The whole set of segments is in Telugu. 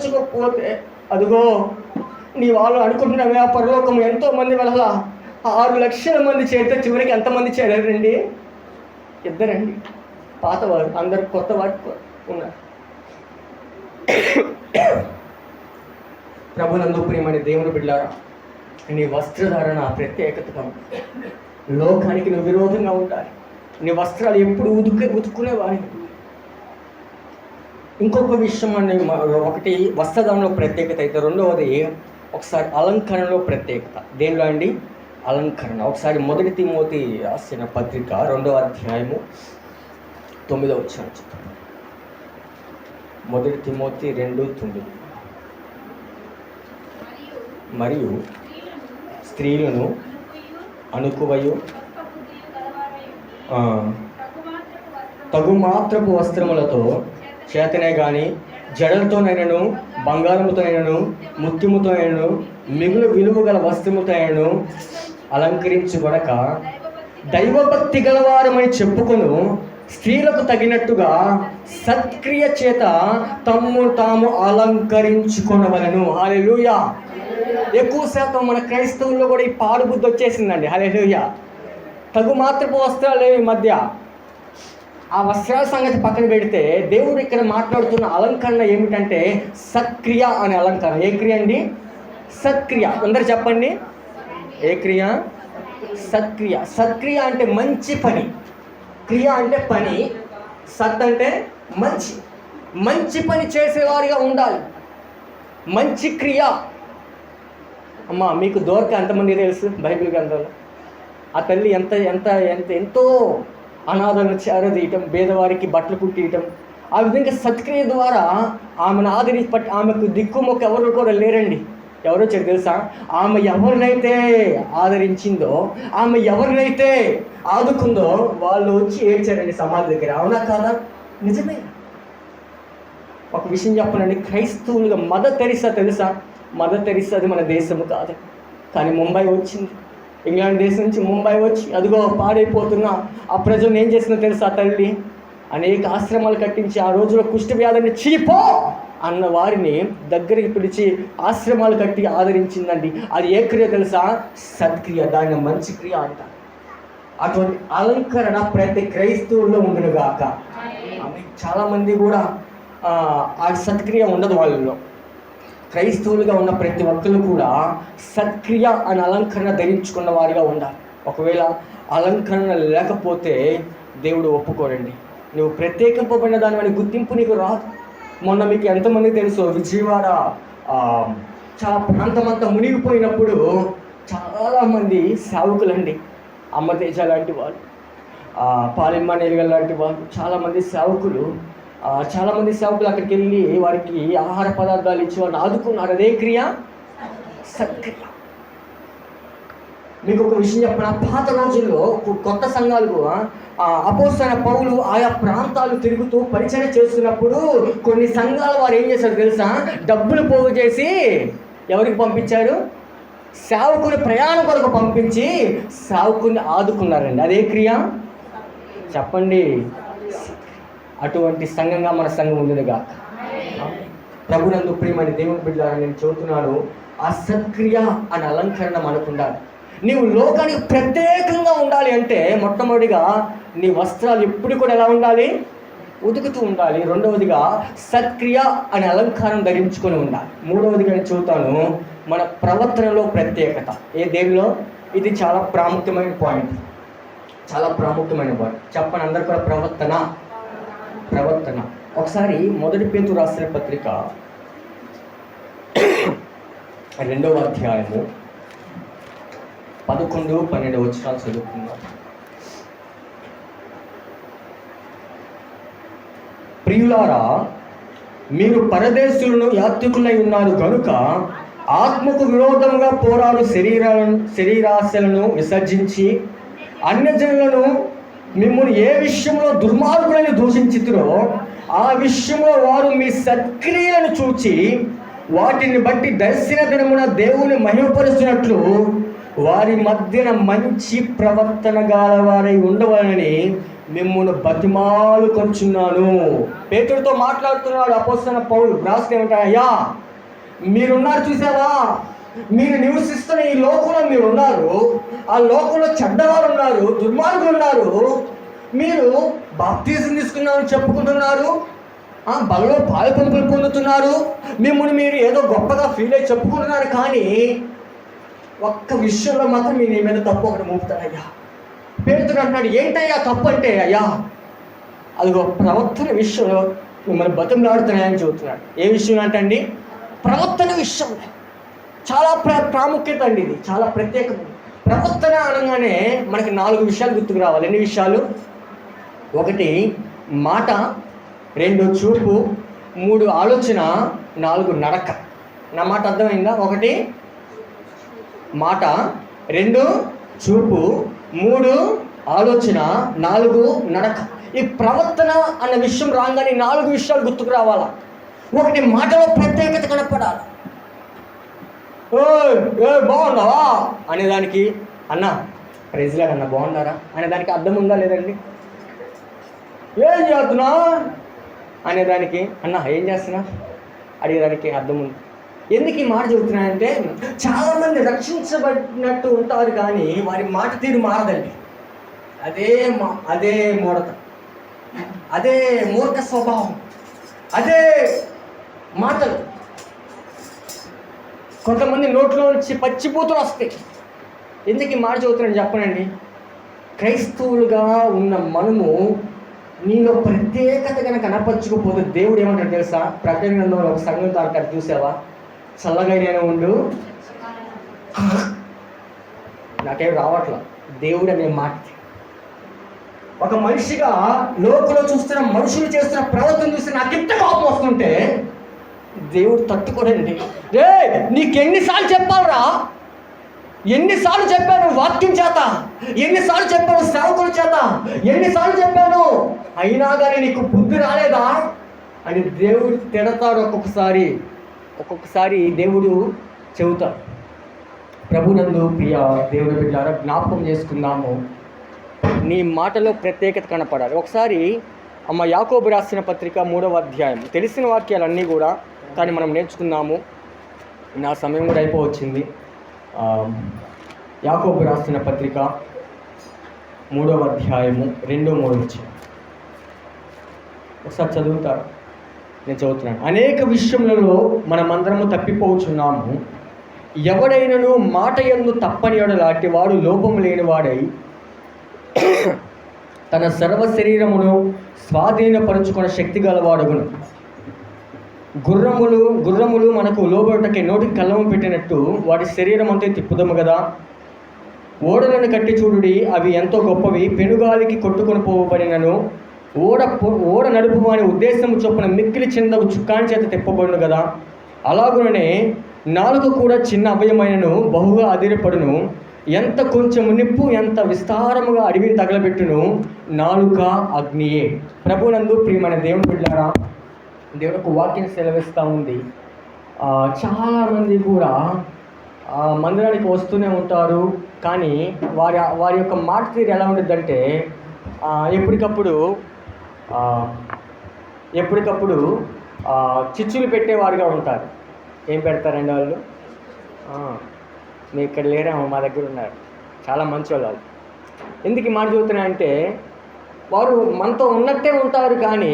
కనపరచుకోకపోతే అదిగో నీ వాళ్ళు అనుకుంటున్నావే ఆ పరలోకం ఎంతోమంది వల్ల 6 లక్షల మంది చేరితే చివరికి ఎంతమంది చేరారండి? 2 పాతవారు, అందరు కొత్త వారు ఉన్నారు. ప్రభునందు ప్రియమైన దేవుని బిడ్డలారా, నీ వస్త్రధారణ ప్రత్యేకతగా ఉండాలి. లోకానికి నువ్వు విరోధంగా ఉండాలి. నీ వస్త్రాలు ఎప్పుడు ఉతుక్కునేవాడి. ఇంకొక విషయం ఒకటి వస్త్రధారణలో ప్రత్యేకత అయితే, రెండవది ఒకసారి అలంకరణలో ప్రత్యేకత. దేనిలో అండి? అలంకరణ. ఒకసారి 1 తిమోతి రాసిన పత్రిక 2వ అధ్యాయము 9వ వచనం చెప్పండి. 1 తిమోతి 2:9. మరియు స్త్రీలను అనుకువయు తగుమాత్రపు వస్త్రములతో చేతనే కానీ జడలతోనైనను బంగారముతోనైనను ముత్యముతోనైనను మిగులు విలువ గల వస్త్రముతోనైనను అలంకరించబడక దైవభక్తి గలవారమని చెప్పుకొను స్త్రీలకు తగినట్టుగా సత్క్రియ చేత తమ్ము తాము అలంకరించుకొనవలెను. హల్లెలూయా. ఎక్కువ శాతం మన క్రైస్తవుల్లో కూడా ఈ పాడుబుద్ధి వచ్చేసిందండి. హల్లెలూయా. తగు మాత్రపు వస్త్రాలు ఈ మధ్య. ఆ వస్త్రాల సంగతి పక్కన పెడితే దేవుడు ఇక్కడ మాట్లాడుతున్న అలంకరణ ఏమిటంటే సత్క్రియ అనే అలంకరణ. ఏ క్రియ అండి? సత్క్రియ. అందరు చెప్పండి. ఏ క్రియ? సత్క్రియ. సత్క్రియ అంటే మంచి పని. క్రియ అంటే పని, సత్ అంటే మంచి. మంచి పని చేసేవారిగా ఉండాలి. మంచి క్రియ. అమ్మా, మీకు దోరక ఎంతమంది తెలుసు బైబిల్ గ్రంథంలో? ఆ తల్లి ఎంత ఎంత ఎంత ఎంతో అనాథలను చేరదీయటం, పేదవారికి బట్టలు కుట్టియటం, ఆ విధంగా సత్క్రియ ద్వారా ఆమెను ఆదరించి ఆమెకు దిక్కుమొక్క ఎవరు కూడా లేరండి. ఎవరో చెప్పి తెలుసా? ఆమె ఎవరినైతే ఆదరించిందో, ఆమె ఎవరినైతే ఆదుకుందో వాళ్ళు వచ్చి ఏడ్చారండి సమాధి దగ్గర. అవునా కాదా? నిజమే. ఒక విషయం చెప్పనండి, క్రైస్తవులుగా మదర్ తెరిసా తెలుసా? మదర్ తెరిసా అది మన దేశము కాదు, కానీ ముంబై వచ్చింది. ఇంగ్లాండ్ దేశం నుంచి ముంబై వచ్చి అదిగో పాడైపోతున్న ఆ ప్రజలను ఏం చేసిందో తెలుసా? తల్లి అనేక ఆశ్రమాలు కట్టించి ఆ రోజులో కుష్టి వ్యాధిని చీపో అన్న వారిని దగ్గరికి పిలిచి ఆశ్రమాలు కట్టి ఆదరించిందండి. అది ఏ క్రియ తెలుసా? సత్క్రియ. దాన్ని మంచి క్రియ అంటారు. అటువంటి అలంకరణ ప్రతి క్రైస్తవుల్లో ఉండునుగాక. చాలామంది కూడా ఆ సత్క్రియ ఉండదు వాళ్ళలో. క్రైస్తవులుగా ఉన్న ప్రతి ఒక్కరు కూడా సత్క్రియ అనే అలంకరణ ధరించుకున్న వారిగా ఉండాలి. ఒకవేళ అలంకరణ లేకపోతే దేవుడు ఒప్పుకోడండి. నువ్వు ప్రత్యేకింపబడిన దాని గుర్తింపు నీకు రాదు. మొన్న మీకు ఎంతమంది తెలుసు, విజయవాడ చాలా ప్రాంతం అంతా మునిగిపోయినప్పుడు చాలామంది సేవకులండి, అమ్మతేజ లాంటి వాళ్ళు, పాలిమ్మ నేరుగల్ లాంటి వాళ్ళు, చాలామంది సేవకులు అక్కడికి వెళ్ళి వారికి ఆహార పదార్థాలు ఇచ్చి వారిని ఆదుకున్నారు. అదే క్రియ, సత్క్రియ. మీకు ఒక విషయం చెప్పిన, పాత రోజుల్లో కొత్త సంఘాలు అపోస్తలుడైన పౌలు ఆయా ప్రాంతాలు తిరుగుతూ పరిచయం చేస్తున్నప్పుడు కొన్ని సంఘాల వారు ఏం చేశారు తెలుసా? డబ్బులు పోగు చేసి ఎవరికి పంపించారు? సేవకుని ప్రయాణం కొరకు పంపించి సేవకుని ఆదుకున్నారండి. అదే క్రియ, చెప్పండి. అటువంటి సంఘంగా మన సంఘం ఉండదుగా. ప్రభునందు ప్రియమైన దేవుని బిడ్డలారా, నేను చెబుతున్నాను, ఆ సత్క్రియ అనే అలంకరణ మనకు ఉండాలి. నీవు లోకానికి ప్రత్యేకంగా ఉండాలి అంటే మొట్టమొదటిగా నీ వస్త్రాలు ఎప్పుడు కూడా ఎలా ఉండాలి? ఉతుకుతూ ఉండాలి. రెండవదిగా సత్క్రియ అనే అలంకారం ధరించుకొని ఉండాలి. మూడవదిగా నేను చెబుతాను, మన ప్రవర్తనలో ప్రత్యేకత. దేనిలో? ఇది చాలా ప్రాముఖ్యమైన పాయింట్. చెప్పండి అందరు కూడా. ప్రవర్తన. ఒకసారి 1 పేతురు రాసిన పత్రిక 2వ అధ్యాయము 11, 12 వచనాలు చదువుకుందాం. ప్రియులారా, మీరు పరదేశులను యాత్రికులై ఉన్నారు కనుక ఆత్మకు విరోధంగా పోరాడు శరీరాశలను విసర్జించి అన్యజనులను మిమ్మల్ని ఏ విషయంలో దుర్మార్గులను దూషించుతురో ఆ విషయంలో వారు మీ సత్క్రియలను చూచి వాటిని బట్టి దర్శన దినమున దేవుని మహిమపరుస్తున్నట్లు వారి మధ్యన మంచి ప్రవర్తన గల వారై ఉండవాలని మిమ్మును బతిమాలుకొంచున్నాను. పేతురుతో మాట్లాడుతున్నాడు అపోస్తలుడైన పౌలు. రాస్తే ఏమంటారు? అయ్యా, మీరున్నారు చూసావా, మీరు నివసిస్తున్న ఈ లోకంలో మీరు ఉన్నారు. ఆ లోకంలో చెడ్డవారు ఉన్నారు, దుర్మార్గులు ఉన్నారు. మీరు బాప్తిజం తీసుకున్నామని చెప్పుకుంటున్నారు, బలలో పాలుపంపులు పొందుతున్నారు, మిమ్మల్ని మీరు ఏదో గొప్పగా ఫీల్ అయ్యి చెప్పుకుంటున్నారు. కానీ ఒక్క విషయంలో మాత్రం మీ మీద తప్పు ఒకటి మోపుతారయ్యా. పేతురు అంటున్నాడు, ఏంటయ్యా తప్పు అంటే? అయ్యా, అది ఒక ప్రవర్తన విషయంలో మిమ్మల్ని బతిమలాడుతున్నాయని చెబుతున్నాడు. ఏ విషయం అంటే అండి? ప్రవర్తన విషయంలో. చాలా ప్రాముఖ్యత అండి ఇది, చాలా ప్రత్యేకమైనది. ప్రవర్తన అనగానే మనకి 4 విషయాలు గుర్తుకు రావాలి. ఎన్ని విషయాలు? 1 మాట, 2 చూపు, 3 ఆలోచన, 4 నడక. నా మాట అర్థమైందా? 1 మాట, 2 చూపు, 3 ఆలోచన, 4 నడక. ఈ ప్రవర్తన అన్న విషయం రాగానే 4 విషయాలు గుర్తుకు రావాలా. 1 మాటలో ప్రత్యేకత కనపడాలి. బాగున్నావా అనేదానికి అన్న ప్రైజ్లా అన్న బాగున్నారా అనేదానికి అర్థం ఉందా లేదండి? ఏం చేస్తున్నా అనేదానికి అన్న ఏం చేస్తున్నా అడిగేదానికి అర్థం ఉంది. ఎందుకు ఈ మాట చెబుతున్నానంటే, చాలామంది రక్షించబడినట్టు ఉంటారు కానీ వారి మాట తీరు మారదండి. అదే మూఢత, అదే మూర్ఖ స్వభావం, అదే మాటలు. కొంతమంది నోట్లో నుంచి పచ్చిపూతలు వస్తాయి. ఎందుకు ఈ మాట చదువుతున్నాను చెప్పనండి? క్రైస్తవులుగా ఉన్న మనము నీలో ప్రత్యేకత కనుక కనపరచుకోకపోతే దేవుడు ఏమంటాడు తెలుసా? ప్రకటన గ్రంథంలో ఒక సంఘంతో అంటారు, చూసావా, చల్లగా నేను ఉండు. నాకేం రావట్లా దేవుడు అనే మాట. ఒక మనిషిగా లోకంలో చూస్తున్న మనుషులు చేస్తున్న ప్రవర్తన చూస్తే నాకు ఎంత కోపం వస్తుంటే దేవుడు తట్టుకోడండి. నీకెన్నిసార్లు చెప్పాలరా? ఎన్నిసార్లు చెప్పాను వాక్యం చేత, ఎన్నిసార్లు చెప్పాను సేవకుల చేత, ఎన్నిసార్లు చెప్పాను, అయినా కానీ నీకు బుద్ధి రాలేదా అని దేవుడు తిడతాడు. ఒక్కొక్కసారి దేవుడు చెబుతాడు. ప్రభునందు ప్రియ దేవుని బిడ్డలారా, జ్ఞాపకం చేసుకుందాము, నీ మాటలో ప్రత్యేకత కనపడాలి. ఒకసారి యాకోబు రాసిన పత్రిక 3వ అధ్యాయం, తెలిసిన వాక్యాలన్నీ కూడా, కానీ మనం నేర్చుకుందాము. నా సమయం కూడా అయిపోవచ్చింది. యాకోబు రాసిన పత్రిక 3వ అధ్యాయము 2-3 వచ్చి ఒకసారి చదువుతారు. నేను చదువుతున్నాను. అనేక విషయములలో మనమందరము తప్పిపోచున్నాము. ఎవడైనను మాట యందు తప్పని యెడల వాడు లోపము లేనివాడై తన సర్వ శరీరమును స్వాధీనపరుచుకున్న శక్తి గలవాడుగును. గుర్రములు మనకు లోబడుటకి నోటికి కళ్ళము పెట్టినట్టు వాటి శరీరం అంతా తిప్పుదము కదా. ఓడలను కట్టి చూడుడి, అవి ఎంతో గొప్పవి, పెనుగాలికి కొట్టుకొని పోబడినను ఓడ నడుపు అనే ఉద్దేశము చొప్పున మిక్కిలి చిన్నకు చుక్కాని చేత తిప్పబడును కదా. అలాగునే నాలుక కూడా చిన్న అవయమైనను బహుగా అదిరిపడును. ఎంత కొంచెం నిప్పు ఎంత విస్తారముగా అడవిని తగలబెట్టును. నాలుక అగ్నియే. ప్రభునందు ప్రియమైన దేవుని బిడ్డలారా, దేవునికి వాక్యం సెలవిస్తూ ఉంది. చాలామంది కూడా మందిరానికి వస్తూనే ఉంటారు, కానీ వారి యొక్క మాట తీరు ఎలా ఉంటుందంటే ఎప్పటికప్పుడు చిచ్చులు పెట్టేవారుగా ఉంటారు. ఏం పెడతారండి వాళ్ళు? మీ ఇక్కడ లేరేమో, మా దగ్గర ఉన్నారు, చాలా మంచి వాళ్ళు. ఎందుకు ఈ మాట చదువుతున్నాయంటే, వారు మనతో ఉన్నట్టే ఉంటారు, కానీ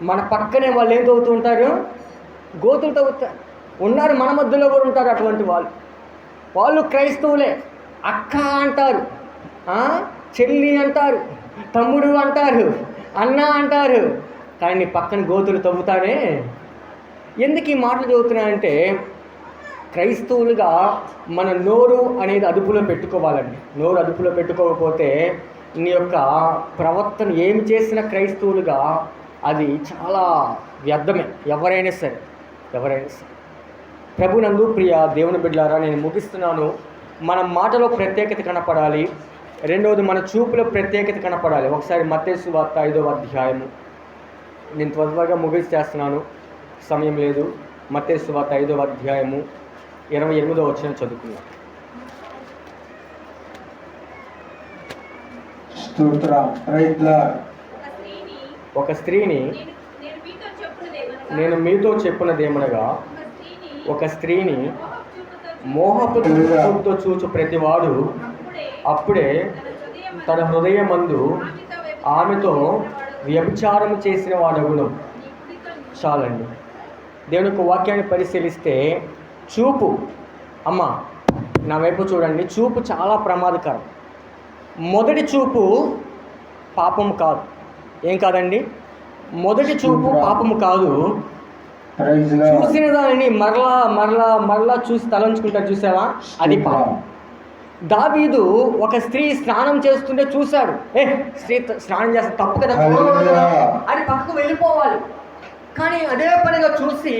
మన పక్కనే వాళ్ళు ఏం తవ్వుతూ ఉంటారు? గోతులు తవ్వుతారు. ఉన్నారు, మన మధ్యలో కూడా ఉంటారు అటువంటి వాళ్ళు క్రైస్తవులే. అక్క అంటారు, చెల్లి అంటారు, తమ్ముడు అంటారు, అన్న అంటారు, కానీ పక్కన గోతులు తవ్వుతానే. ఎందుకు ఈ మాటలు చదువుతున్నాయంటే, క్రైస్తవులుగా మన నోరు అనేది అదుపులో పెట్టుకోవాలండి. నోరు అదుపులో పెట్టుకోకపోతే నీ యొక్క ప్రవర్తన ఏమి చేసిన క్రైస్తవులుగా అది చాలా వ్యర్థమే. ఎవరైనా సరే ప్రభునందు ప్రియ దేవుని బిడ్డలారా, నేను ముగిస్తున్నాను. మన మాటలో ప్రత్యేకత కనపడాలి. రెండవది, మన చూపులో ప్రత్యేకత కనపడాలి. ఒకసారి మత్తయి సువార్త 5వ అధ్యాయము, నేను త్వరగా ముగిస్తేస్తున్నాను, సమయం లేదు. మత్తయి సువార్త 5వ అధ్యాయము 28వ వచనం చదువుకుందాం. స్తోత్రం. Right lord. ఒక స్త్రీని నేను మీతో చెప్పున్నదేమనగా, ఒక స్త్రీని మోహపు చూపుతో చూచు ప్రతివాడు అప్పుడే తన హృదయమందు ఆమెతో వ్యభిచారం చేసిన వాడగును. చాలండి. దేవుని యొక్క వాక్యాన్ని పరిశీలిస్తే చూపు, అమ్మ నా వైపు చూడండి, చూపు చాలా ప్రమాదకరం. మొదటి చూపు పాపం కాదు. ఏం కాదండి? మొదటి చూపు పాపము కాదు. చూసిన దానిని మరలా మరలా మరలా చూసి తలంచుకుంటారు, చూసావా? అది పాపం. దావీదు ఒక స్త్రీ స్నానం చేస్తుంటే చూశాడు, స్త్రీ స్నానం చేస్తే తప్పు కదా అని పక్కకు వెళ్ళిపోవాలి. కానీ అదే పనిగా చూసి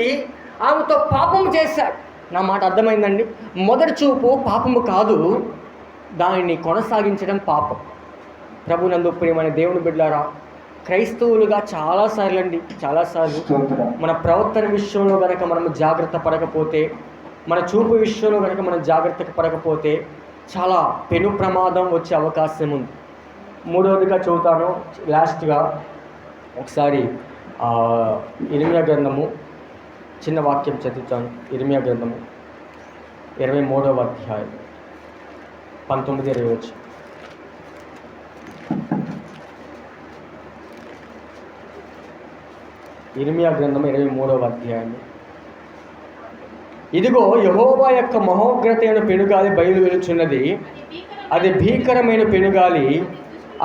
ఆమెతో పాపము చేశాడు. నా మాట అర్థమైందండి? మొదటి చూపు పాపము కాదు, దానిని కొనసాగించడం పాపం. ప్రభునందు ప్రియమైన దేవుని బిడ్డలారా, క్రైస్తవులుగా చాలాసార్లు మన ప్రవర్తన విషయంలో కనుక మనం జాగ్రత్త పడకపోతే, మన చూపు విషయంలో కనుక మనం జాగ్రత్త పడకపోతే చాలా పెను ప్రమాదం వచ్చే అవకాశం ఉంది. మూడవదిగా చదువుతాను, లాస్ట్గా ఒకసారి ఇర్మియా గ్రంథము చిన్న వాక్యం చదువుతాను. ఇర్మియా గ్రంథము 23వ అధ్యాయం 19-20 వచ్చి. ఇర్మియా గ్రంథము 23వ అధ్యాయం. ఇదిగో యెహోవా యొక్క మహోగ్రతైన పెనుగాలి బయలు వెలుచున్నది, అది భీకరమైన పెనుగాలి,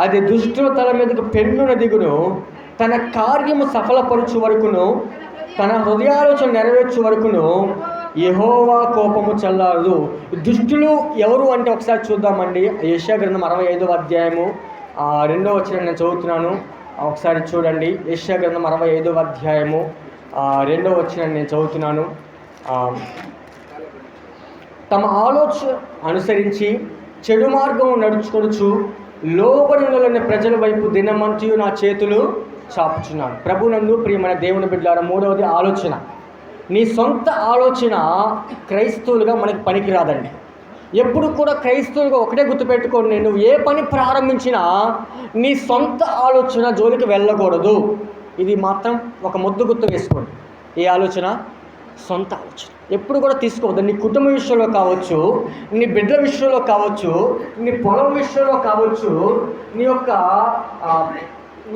అది దుష్టుల తల మీదకు పెన్నున దిగును, తన కార్యము సఫలపరచు వరకును, తన హృదయాలోచన నెరవేర్చు వరకును యెహోవా కోపము చల్లారదు. దుష్టులు ఎవరు అంటే ఒకసారి చూద్దామండి. యెషయా గ్రంథం 65వ అధ్యాయము 2వ వచనం నేను చదువుతున్నాను, ఒకసారి చూడండి. యెషయా గ్రంథం 65వ అధ్యాయము 2వ వచనం నేను చదువుతున్నాను. తమ ఆలోచన అనుసరించి చెడు మార్గం నడుచుకొనుచు లోబడిన ప్రజల వైపు దినమంతయు నా చేతులు చాపుచున్నాను. ప్రభునందు ప్రియమైన దేవుని బిడ్డలారా, మూడవది ఆలోచన. నీ సొంత ఆలోచన క్రైస్తవులుగా మనకి పనికిరాదండి. ఎప్పుడు కూడా క్రైస్తవులుగా ఒకటే గుర్తుపెట్టుకోండి, నువ్వు ఏ పని ప్రారంభించినా నీ సొంత ఆలోచన జోలికి వెళ్ళకూడదు. ఇది మాత్రం ఒక ముద్దు గుర్తు వేసుకోండి. ఏ ఆలోచన? సొంత ఆలోచన ఎప్పుడు కూడా తీసుకోవద్దు. నీ కుటుంబ విషయంలో కావచ్చు, నీ బిడ్డల విషయంలో కావచ్చు, నీ పొలం విషయంలో కావచ్చు, నీ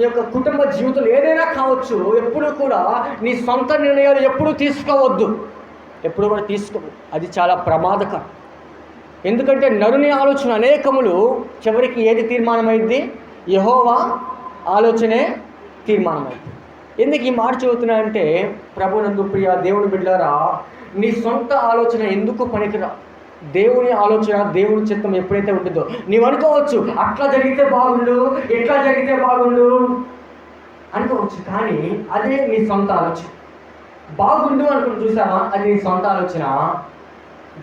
యొక్క కుటుంబ జీవితంలో ఏదైనా కావచ్చు, ఎప్పుడు కూడా నీ సొంత నిర్ణయాలు ఎప్పుడు తీసుకోవద్దు. ఎప్పుడు కూడా తీసుకోవద్దు. అది చాలా ప్రమాదకరం. ఎందుకంటే నరుని ఆలోచన అనేకములు, చివరికి ఏది తీర్మానమైంది? యెహోవా ఆలోచనే తీర్మానమైంది. ఎందుకు ఈ మాట చదువుతున్నానంటే, ప్రభునందు ప్రియ దేవుని బిడ్డలారా, నీ సొంత ఆలోచన ఎందుకు పనికిరా. దేవుని ఆలోచన, దేవుని చిత్తం ఎప్పుడైతే ఉంటుందో, నీవు అనుకోవచ్చు అట్లా జరిగితే బాగుండు, ఎట్లా జరిగితే బాగుండు అనుకోవచ్చు, కానీ అదే నీ సొంత ఆలోచన. బాగుండు అనుకుని చూసావా, అది నీ సొంత ఆలోచన.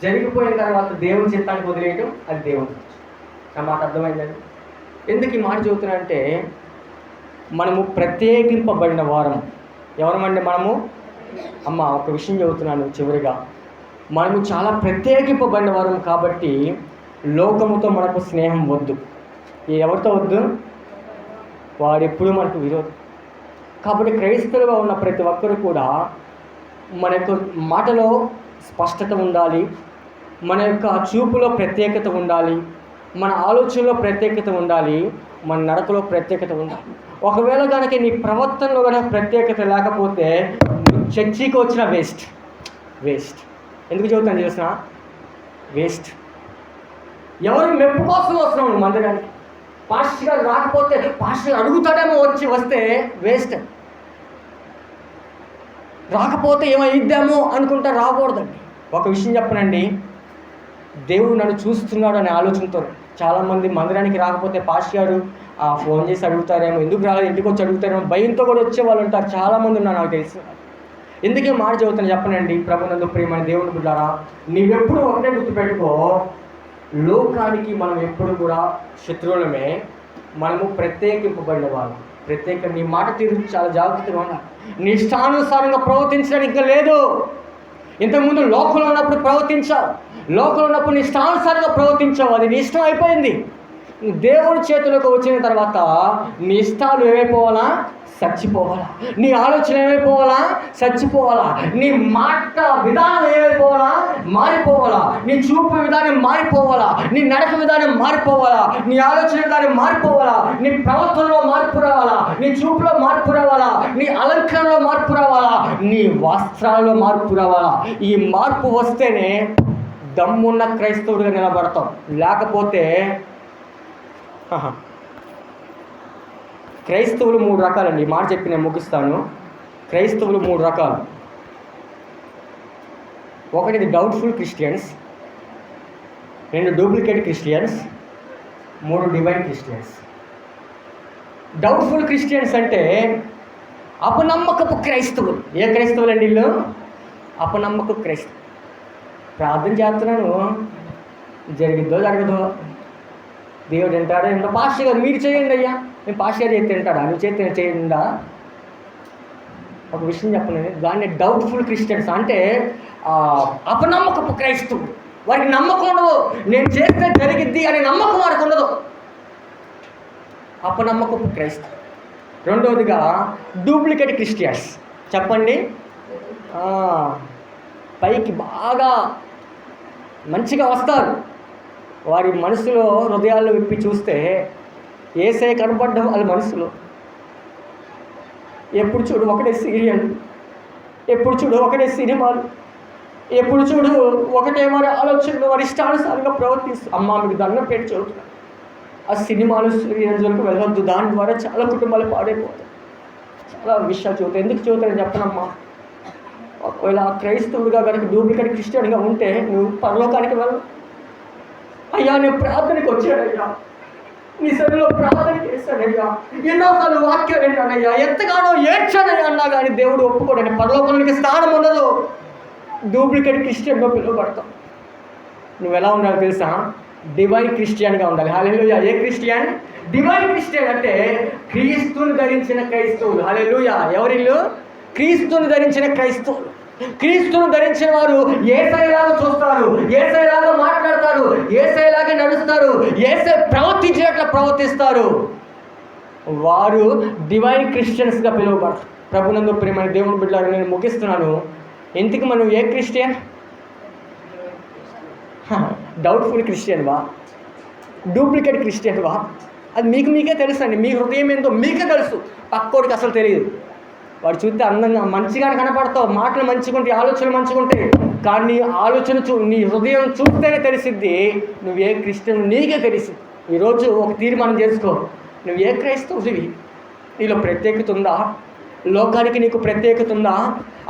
జరిగిపోయిన తర్వాత దేవుని చిత్తానికి వదిలేయటం అది దేవుని. నా మాట అర్థమైందండి? ఎందుకు ఈ మాట చదువుతున్నా మనము ప్రత్యేకింపబడిన వారం. ఎవరమండి మనము? అమ్మ ఒక విషయం చెబుతున్నాను చివరిగా, మనము చాలా ప్రత్యేకింపబడిన వారం కాబట్టి లోకముతో మనకు స్నేహం వద్దు. ఎవరితో వద్దు? వాడెప్పుడు మనకు విరోధం. కాబట్టి క్రైస్తవులుగా ఉన్న ప్రతి ఒక్కరు కూడా మన యొక్క మాటలో స్పష్టత ఉండాలి, మన యొక్క చూపులో ప్రత్యేకత ఉండాలి, మన ఆలోచనలో ప్రత్యేకత ఉండాలి, మన నడకలో ప్రత్యేకత ఉండాలి. ఒకవేళ కనుక నీ ప్రవర్తనలో కనుక ప్రత్యేకత లేకపోతే చర్చికి వచ్చిన వేస్ట్. ఎందుకు చెబుతాను తెలిసిన? వేస్ట్. ఎవరు మెప్పు కోసం వస్తున్నావు మందిరానికి? పాస్టర్ గారు రాకపోతే పాస్టర్ అడుగుతాడేమో వస్తే వేస్ట్. రాకపోతే ఏమైద్దామో అనుకుంటా రాకూడదండి. ఒక విషయం చెప్పనండి, దేవుడు నన్ను చూస్తున్నాడు అనే ఆలోచనతో చాలామంది మందిరానికి రాకపోతే పాస్టర్ గారు ఫోన్ చేసి అడుగుతారేమో, ఎందుకు రాలేదు, ఇంటికి వచ్చి అడుగుతారేమో, భయంతో కూడా వచ్చే వాళ్ళు ఉంటారు. చాలామంది ఉన్నారు నాకు తెలుసు. ఎందుకే మాట చెబుతాను చెప్పనండి, ప్రభునందు ప్రియమైన దేవుని బిడ్డలారా, నీవెప్పుడు ఒకటే గుర్తుపెట్టుకో, లోకానికి మనం ఎప్పుడు కూడా శత్రువులమే, మనము ప్రత్యేకింపబడిన వాళ్ళు. నీ మాట తీరు చాలా జాగ్రత్తగా ఉండాలి. నీ ఇష్టానుసారంగా ప్రవర్తించడానికి ఇంకా లేదు. ఇంతకుముందు లోకంలో ఉన్నప్పుడు ప్రవర్తించావు, లోకంలో ఉన్నప్పుడు నీ ఇష్టానుసారంగా ప్రవర్తించావు, అది నీ ఇష్టం అయిపోయింది. దేవుడి చేతులకు వచ్చిన తర్వాత నీ ఇష్టాలు ఏమైపోవాలా? చచ్చిపోవాలా. నీ ఆలోచన ఏమైపోవాలా? చచ్చిపోవాలా. నీ మాట విధానం ఏమైపోవాలా? మారిపోవాలా. నీ చూపు విధానం మారిపోవాలా. నీ నడక విధానం మారిపోవాలా. నీ ఆలోచన విధానం మారిపోవాలా. నీ ప్రవర్తనలో మార్పు రావాలా. నీ చూపులో మార్పు రావాలా. నీ అలంకరణలో మార్పు రావాలా. నీ వస్త్రాలలో మార్పు రావాలా. ఈ మార్పు వస్తేనే దమ్మున్న క్రైస్తవుడిగా నిలబడతాం. లేకపోతే క్రైస్తవులు 3 రకాలండి. ఈ మాట చెప్పి నేను ముగిస్తాను. క్రైస్తవులు 3 రకాలు. ఒకటి doubtful Christians, 2 duplicate Christians, 3 divine Christians. Doubtful Christians అంటే అపనమ్మకపు క్రైస్తవులు. ఏ క్రైస్తవులు అండి వీళ్ళు? అపనమ్మకపు క్రైస్తవులు. ప్రార్థన చేస్తున్నాను, జరిగిద్దో జరగదో, దేవుడు వింటాడా? ఏంటో పాస్టర్ గారు మీరు చేయండి అయ్యా, నేను పాస్టర్ గారు చేస్తే తింటాడా? నువ్వు చేస్తే నేను చేయండా? ఒక విషయం చెప్పలేదు, దాన్ని డౌట్ఫుల్ క్రిస్టియన్స్ అంటే అపనమ్మకపు క్రైస్తవుడు. వారికి నమ్మకం ఉండదు, నేను చేస్తే జరిగిద్ది అనే నమ్మకం వారికి ఉండదు. అపనమ్మకపు క్రైస్తవు. రెండవదిగా డూప్లికేట్ క్రిస్టియన్స్. చెప్పండి. పైకి బాగా మంచిగా వస్తారు, వారి మనసులో హృదయాల్లో విప్పి చూస్తే ఏసై కనపడ్డం వాళ్ళ మనసులో. ఎప్పుడు చూడు ఒకటే సీరియల్, ఎప్పుడు చూడు ఒకటే సినిమాలు, ఎప్పుడు చూడు ఒకటే వారి ఆలోచనలు, వారి ఇష్టానుసారంగా ప్రవర్తిస్తూ. అమ్మ మీకు దండం పెట్టి చదువుతున్నారు. ఆ సినిమాలు సీరియల్స్లకు వెళ్ళొద్దు, దాని ద్వారా చాలా కుటుంబాలు పాడైపోతాయి. చాలా విషయాలు చదువుతాయి. ఎందుకు చదువుతారని చెప్పనమ్మా. ఒకవేళ క్రైస్తవుడిగా కనుక డూప్లికేట్ క్రిస్టియన్గా ఉంటే నువ్వు పరలోకానికి వెళ్ళవు. అయ్యా నేను ప్రార్థనకి వచ్చానయ్యా, నీ సరిలో ప్రార్థన చేశానయ్యా, ఎన్నోసార్లు వాక్యం వింటానయ్యా, ఎంతగానో ఏడ్చానయ్యా అన్నా కానీ దేవుడు ఒప్పుకోడని పరలోకానికి స్థానం ఉండదు. డూప్లికేట్ క్రిస్టియన్గా పిలువబడతావు. నువ్వు ఎలా ఉండాలి తెలుసా? డివైన్ క్రిస్టియన్గా ఉండాలి. హల్లెలూయా. ఏ క్రిస్టియన్? డివైన్ క్రిస్టియన్ అంటే క్రీస్తుని ధరించిన క్రైస్తవులు. హల్లెలూయా. ఎవరిల్లు? క్రీస్తుని ధరించిన క్రైస్తవులు. క్రీస్తును ధరించిన వారు యేసయ్యలాగా చూస్తారు, యేసయ్యలాగా మాట్లాడతారు, యేసయ్యలాగా నడుస్తారు, యేసయ్య ప్రవర్తించినట్లు ప్రవర్తిస్తారు. వారు డివైన్ క్రిస్టియన్స్గా పిలువబడతారు. ప్రభునందు ప్రియమైన దేవుని బిడ్డలారా, నేను ముగిస్తున్నాను. ఎందుకు మనం ఏ క్రిస్టియన్? డౌట్ఫుల్ క్రిస్టియన్వా? డూప్లికేట్ క్రిస్టియన్వా? అది మీకు మీకే తెలుసు అండి. మీ హృదయం ఏందో మీకే తెలుసు, పక్కోడికి అసలు తెలియదు. వాడు చూస్తే అందంగా మంచిగానే కనపడతావు, మాటలు మంచిగా ఉంటాయి, ఆలోచనలు మంచిగా ఉంటాయి, కానీ ఆలోచన నీ హృదయం చూస్తేనే తెలిసిద్ది నువ్వు ఏ క్రిస్టియన్, నీకే తెలిసింది. ఈరోజు ఒక తీర్మానం చేసుకో, నువ్వు ఏ క్రైస్తవుడివి? నీలో ప్రత్యేకత ఉందా? లోకానికి నీకు ప్రత్యేకత ఉందా?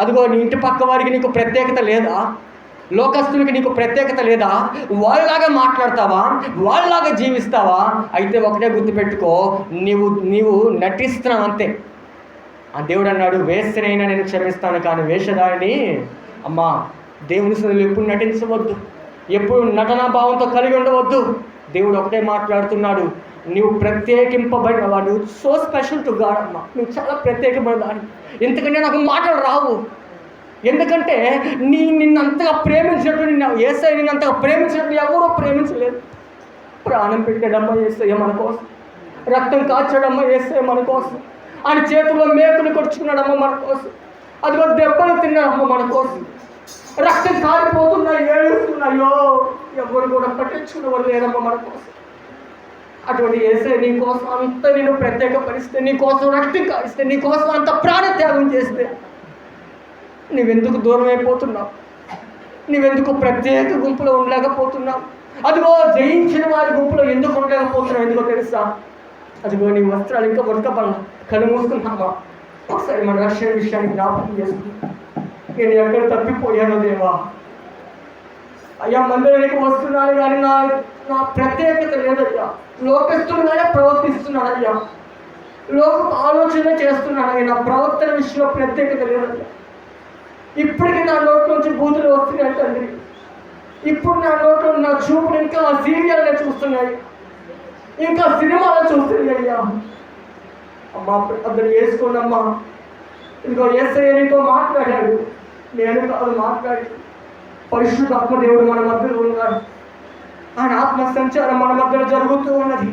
అదిగో నీ ఇంటి పక్క వారికి నీకు ప్రత్యేకత లేదా? లోకస్తులకి నీకు ప్రత్యేకత లేదా? వాళ్ళలాగా మాట్లాడతావా? వాళ్ళలాగా జీవిస్తావా? అయితే ఒకటే గుర్తుపెట్టుకో, నీవు నటిస్తున్నావు అంతే. ఆ దేవుడు అన్నాడు, వేశ్యనైనా నేను క్షమిస్తాను కానీ వేషధారిని అమ్మా దేవుని సన్నిధిలో ఎప్పుడు నటించవద్దు, ఎప్పుడు నటనా భావంతో కలిగి ఉండవద్దు. దేవుడు ఒకటే మాట్లాడుతున్నాడు, నువ్వు ప్రత్యేకింపబడిన వాడు, సో స్పెషల్ టు గాడ్ అమ్మా, నువ్వు చాలా ప్రత్యేకపడదాన్ని. ఎందుకంటే నాకు మాటలు రావు, ఎందుకంటే నిన్నంతగా ప్రేమించినట్టు యేసయ్య నిన్నంతగా ప్రేమించినట్టు ఎవరో ప్రేమించలేదు. ప్రాణం పెట్టాడమ్మా యేసయ్య మన కోసం, రక్తం కాచాడమ్మా యేసయ్య మన కోసం, ఆయన చేతుల్లో మేకులు కొడుచుకున్నాడమ్మ మన కోసం, అదిగో దెబ్బలు తిన్నాడమ్మ మన కోసం, రక్తం కారిపోతున్నాయి, ఏడుస్తున్నాయో ఎవరు కూడా పట్టించుకునేవారు లేదమ్మ మన కోసం. అటువంటి యేసయ్య నీ కోసం అంత నేను ప్రత్యేకపరిస్తే, నీ కోసం రక్తం కారిస్తే, నీ కోసం అంత ప్రాణత్యాగం చేస్తే నువ్వెందుకు దూరం అయిపోతున్నావు? నువ్వెందుకు ప్రత్యేక గుంపులో ఉండలేకపోతున్నావు? అదిగో జయించిన వారి గుంపులో ఎందుకు ఉండలేకపోతున్నావు? ఎందుకో తెలుసా? అదిగో నీ వస్త్రాలు ఇంకా ఉడకపడ కళ్ళు మూసుకున్నామా? ఒకసారి మన రక్షణ విషయాన్ని జ్ఞాపకం చేసుకున్నా. నేను ఎక్కడ తప్పిపోయానో దేవా, అయ్యా మందిరానికి వస్తున్నాను కానీ నా ప్రత్యేకత లేదయ్యా, లోకస్తులుగానే ప్రవర్తిస్తున్నానయ్యా, లోక ఆలోచన చేస్తున్నానయ్యా, నా ప్రవర్తన విషయంలో ప్రత్యేకత లేదయ్యా. ఇప్పటికీ నా నోటి నుంచి బూతులు వస్తున్నాయి తండ్రి, ఇప్పుడు నా నోట్లో నా చూపులు ఇంకా సీరియల్నే చూస్తున్నాయి, ఇంకా సినిమాలో చూస్తున్నాయి అయ్యా. అమ్మా అతను వేసుకోండి అమ్మా, ఇదిగో యేసయ్య నీతో మాట్లాడాడు, నేను కాదు మాట్లాడి, పరిశుద్ధాత్మ దేవుడు మన మధ్యలో ఉన్నాడు. ఆయన ఆత్మ సంచారం మన మధ్యలో జరుగుతూ ఉన్నది.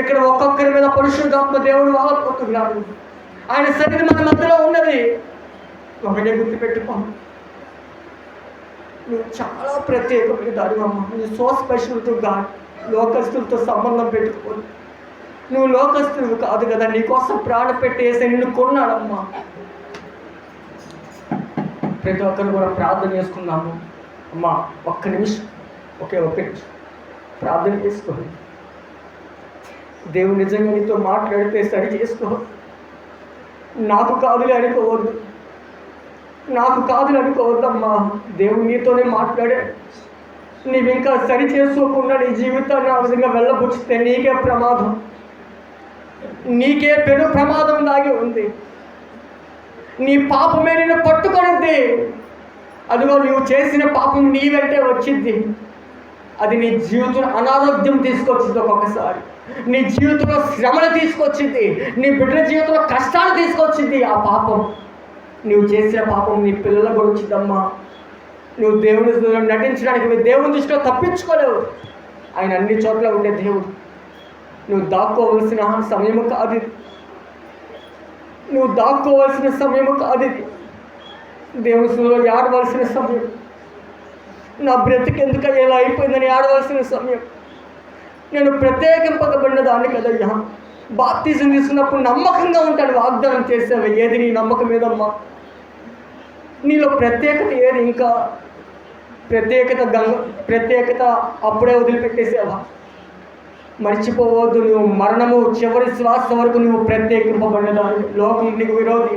ఇక్కడ ఒక్కొక్కరి మీద పరిశుద్ధాత్మ దేవుడు వాపోతున్నాడు. ఆయన సన్నిధి మన మధ్యలో ఉన్నది. ఒకటే గుర్తుపెట్టుకో, నువ్వు చాలా ప్రత్యేకమైన దానివమ్మ. నువ్వు సో స్పెషల్ టు గాడ్. లోకస్తులతో సంబంధం పెట్టుకోదు. నువ్వు లోకస్తులు కాదు కదా, నీకోసం ప్రాణం పెట్టేసి నిన్ను కొన్నాడమ్మా. ప్రతి ఒక్కరు కూడా ప్రార్థన చేసుకున్నాము. అమ్మా ఒక్క నిమిషం, ఒక్క నిమిషం ప్రార్థన చేసుకోండి. దేవుడు నిజంగా నీతో మాట్లాడితే సరి చేసుకో. నాకు కాదులే అనుకోవద్దు, నాకు కాదులే అనుకోవద్దమ్మా. దేవుడు నీతోనే మాట్లాడాడు. నీవు ఇంకా సరి చేసుకోకుండా నీ జీవితాన్ని ఆ విధంగా వెళ్ళబుచ్చితే నీకే ప్రమాదం, నీకే పెను ప్రమాదం దాగి ఉంది. నీ పాపమే నిన్ను పట్టుకొనిద్ది. అదిగో నువ్వు చేసిన పాపం నీ వెంటే వచ్చింది. అది నీ జీవితంలో అనారోగ్యం తీసుకొచ్చింది, ఒక్కొక్కసారి నీ జీవితంలో శ్రమను తీసుకొచ్చింది, నీ బిడ్డల జీవితంలో కష్టాలు తీసుకొచ్చింది. ఆ పాపం, నువ్వు చేసిన పాపం నీ పిల్లలకు కూడా వచ్చిందమ్మా. నువ్వు దేవుని నటించడానికి దేవుని దృష్టిలో తప్పించుకోలేవు. ఆయన అన్ని చోట్ల ఉండే దేవుడు. నువ్వు దాక్కోవలసిన సమయము కాదు ఇది. నువ్వు దాక్కోవలసిన సమయము కాదు ఇది. దేవుని సన్నిధిలో ఆడవలసిన సమయం. నా బ్రతికి ఎందుకు ఎలా అయిపోయిందని ఆడవలసిన సమయం. నేను ప్రత్యేకింపబడిన దాన్ని కదయ్యా. బాప్తిజం తీసుకున్నప్పుడు నమ్మకంగా ఉంటాను. వాగ్దానం చేసావు. ఏది నీ నమ్మకం ఏదమ్మా? నీలో ప్రత్యేకత ఏది? ఇంకా ప్రత్యేకత అప్పుడే వదిలిపెట్టేసావా? మర్చిపోవద్దు, నువ్వు మరణము చివరి శ్వాస వరకు నువ్వు ప్రత్యేకింపబడిన దాన్ని. లోకం నీకు విరోధి.